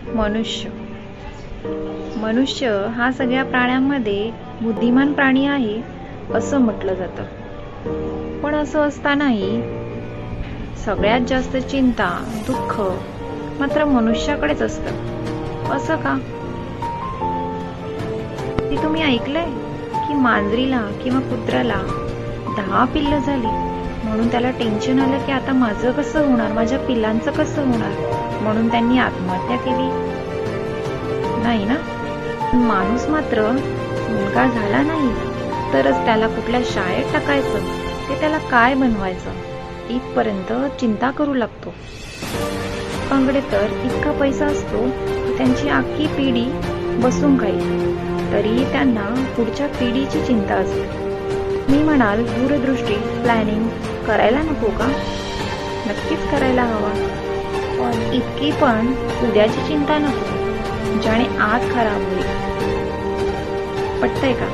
मनुष्य मनुष्य हा सगळ्या प्राण्यांमध्ये बुद्धिमान प्राणी आहे असं म्हटलं जातं. पण असं असतानाही सगळ्यात जास्त चिंता, दुःख मात्र मनुष्याकडेच असतं. असं का? ते तुम्ही ऐकलंय की मांजरीला किंवा कुत्र्याला 10 पिल्लं झाली म्हणून त्याला टेन्शन आलं की आता माझं कसं होणार, माझ्या पिल्लांचं कसं होणार, म्हणून त्यांनी आत्महत्या केली? नाही ना. माणूस मात्र मुलगा झाला नाही तरच त्याला कुठल्या शाळेत टाकायचं, ते त्याला काय बनवायचं इथपर्यंत चिंता करू लागतो. लोकांकडे तर इतका पैसा असतो की त्यांची अख्खी पिढी बसून खाईल तरीही त्यांना पुढच्या पिढीची चिंता असते. मी म्हणाल, दूरदृष्टी प्लॅनिंग करायला नको का? नक्कीच करायला हवा, पण इतकी पण उद्याची चिंता नको ज्याने आज खराब होईल. पटतंय का?